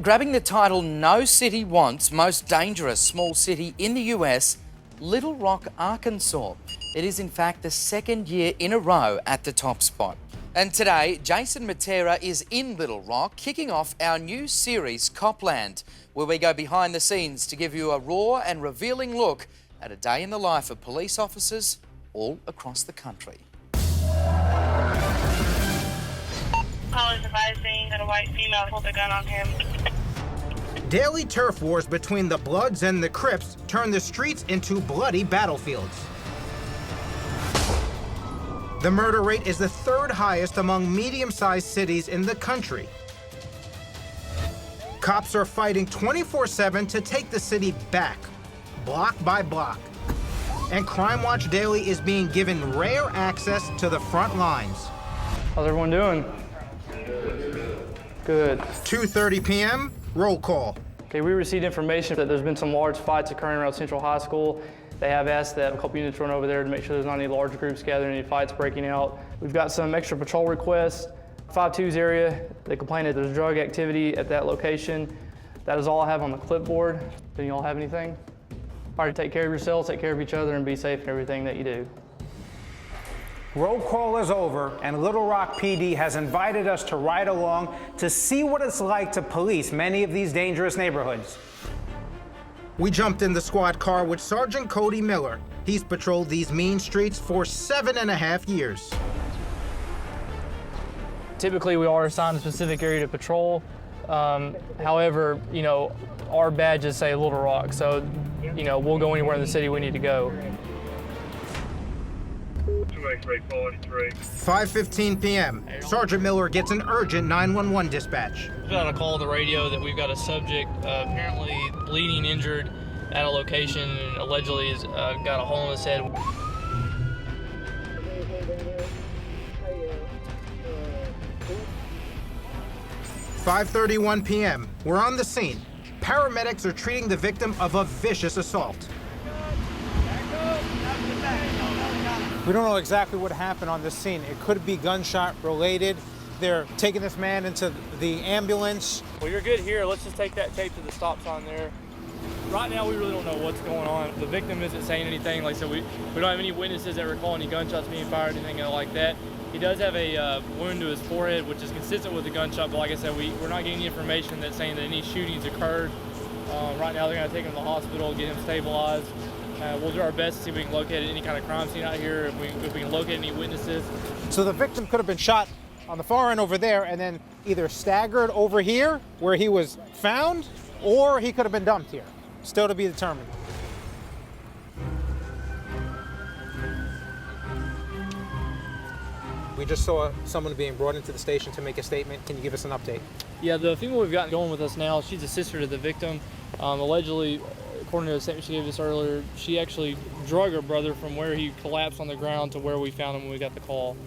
Grabbing the title No City Wants Most Dangerous Small City in the US, Little Rock, Arkansas. It is in fact the second year in a row at the top spot. And today, Jason Mattera is in Little Rock, kicking off our new series, Copland, where we go behind the scenes to give you a raw and revealing look at a day in the life of police officers all across the country. Call is advising that a white female pulled a gun on him. Daily turf wars between the Bloods and the Crips turn the streets into bloody battlefields. The murder rate is the third highest among medium-sized cities in the country. Cops are fighting 24/7 to take the city back, block by block. And Crime Watch Daily is being given rare access to the front lines. How's everyone doing? Good. 2:30 p.m., roll call. Okay, we received information that there's been some large fights occurring around Central High School. They have asked that a couple units run over there to make sure there's not any large groups gathering, any fights breaking out. We've got some extra patrol requests. 5-2's area, they complain that there's drug activity at that location. That is all I have on the clipboard. Do you all have anything? All right, take care of yourselves, take care of each other, and be safe in everything that you do. Roll call is over, and Little Rock PD has invited us to ride along to see what it's like to police many of these dangerous neighborhoods. We jumped in the squad car with Sergeant Cody Miller. He's patrolled these mean streets for 7.5 years. Typically, we are assigned a specific area to patrol. However, our badges say Little Rock, so, we'll go anywhere in the city we need to go. 5:15 p.m. Sergeant Miller gets an urgent 911 dispatch. We got a call on the radio that we've got a subject apparently bleeding, injured at a location, and allegedly has got a hole in his head. "5:31 p.m. We're on the scene. Paramedics are treating the victim of a vicious assault. We don't know exactly what happened on this scene. It could be gunshot related. They're taking this man into the ambulance. Well, you're good here. Let's just take that tape to the stop sign there. Right now, we really don't know what's going on. The victim isn't saying anything. Like I said, we don't have any witnesses that recall any gunshots being fired, anything like that. He does have a wound to his forehead, which is consistent with the gunshot, but like I said, we're not getting any information that's saying that any shootings occurred. Right now, they're going to take him to the hospital, get him stabilized. We'll do our best to see if we can locate any kind of crime scene out here, if we can locate any witnesses. So the victim could have been shot on the far end over there and then either staggered over here where he was found, or he could have been dumped here. Still to be determined. We just saw someone being brought into the station to make a statement. Can you give us an update? Yeah, the female we've got going with us now, she's a sister to the victim. Allegedly, according to the statement she gave us earlier, she actually drug her brother from where he collapsed on the ground to where we found him when we got the call.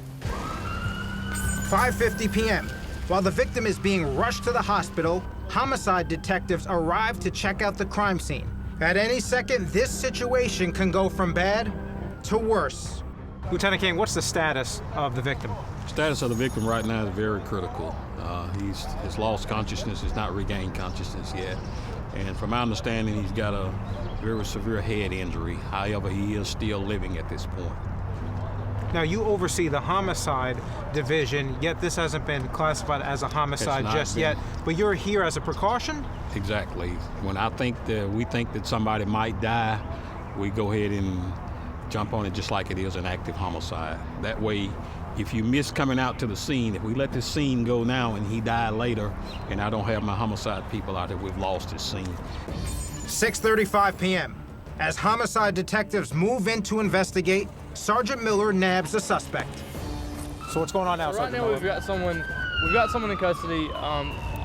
5:50 p.m. While the victim is being rushed to the hospital, homicide detectives arrive to check out the crime scene. At any second, this situation can go from bad to worse. Lieutenant King, what's the status of the victim? Status of the victim right now is very critical. He's lost consciousness, he's not regained consciousness yet. And from my understanding, he's got a very severe head injury. However, he is still living at this point. Now, you oversee the homicide division, yet this hasn't been classified as a homicide just yet. But you're here as a precaution? Exactly. When we think that somebody might die, we go ahead and jump on it just like it is an active homicide. That way, if you miss coming out to the scene, if we let this scene go now and he died later, and I don't have my homicide people out there, we've lost this scene. 6:35 p.m. As homicide detectives move in to investigate, Sergeant Miller nabs the suspect. So what's going on now, So right Sergeant now, Miller? we've got someone in custody.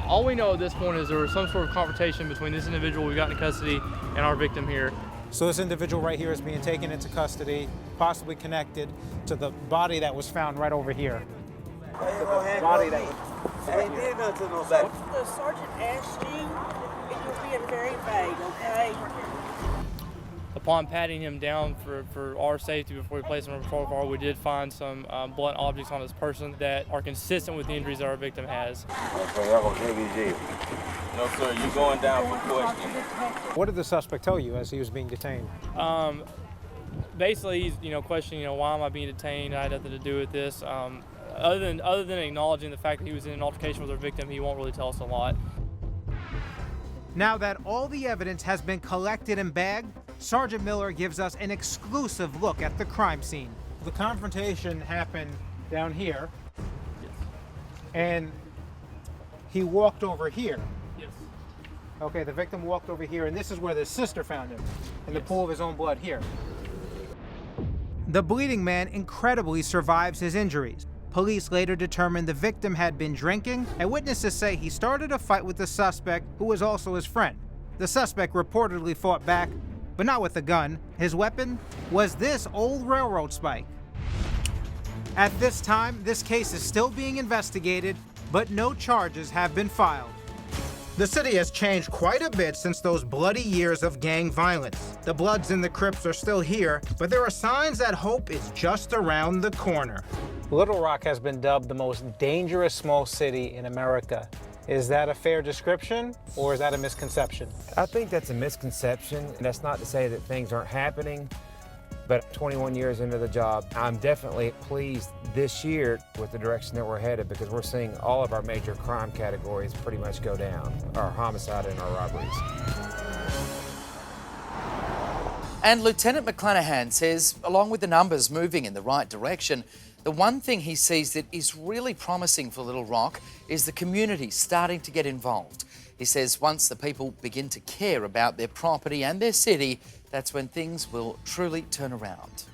All we know at this point is there was some sort of confrontation between this individual we got in custody and our victim here. So this individual right here is being taken into custody, possibly connected to the body that was found right over here. The body that was... The sergeant asked you, and you're being very vague, okay? Upon patting him down for our safety before we placed him in a patrol car, we did find some blunt objects on his person that are consistent with the injuries that our victim has. No, sir, you're going down for questioning. What did the suspect tell you as he was being detained? Basically, he's questioning, why am I being detained? I had nothing to do with this. Other than acknowledging the fact that he was in an altercation with our victim, he won't really tell us a lot. Now that all the evidence has been collected and bagged, Sergeant Miller gives us an exclusive look at the crime scene. The confrontation happened down here, Yes. and he walked over here. Yes. Okay, the victim walked over here, and this is where the sister found him, in the pool of his own blood here. The bleeding man incredibly survives his injuries. Police later determined the victim had been drinking, and witnesses say he started a fight with the suspect, who was also his friend. The suspect reportedly fought back, but not with a gun. His weapon was this old railroad spike. At this time, this case is still being investigated, but no charges have been filed. The city has changed quite a bit since those bloody years of gang violence. The Bloods and the Crips are still here, but there are signs that hope is just around the corner. Little Rock has been dubbed the most dangerous small city in America. Is that a fair description, or is that a misconception? I think that's a misconception. That's not to say that things aren't happening, but 21 years into the job, I'm definitely pleased this year with the direction that we're headed, because we're seeing all of our major crime categories pretty much go down, our homicide and our robberies. And Lieutenant McClanahan says, along with the numbers moving in the right direction, the one thing he sees that is really promising for Little Rock is the community starting to get involved. He says once the people begin to care about their property and their city, that's when things will truly turn around.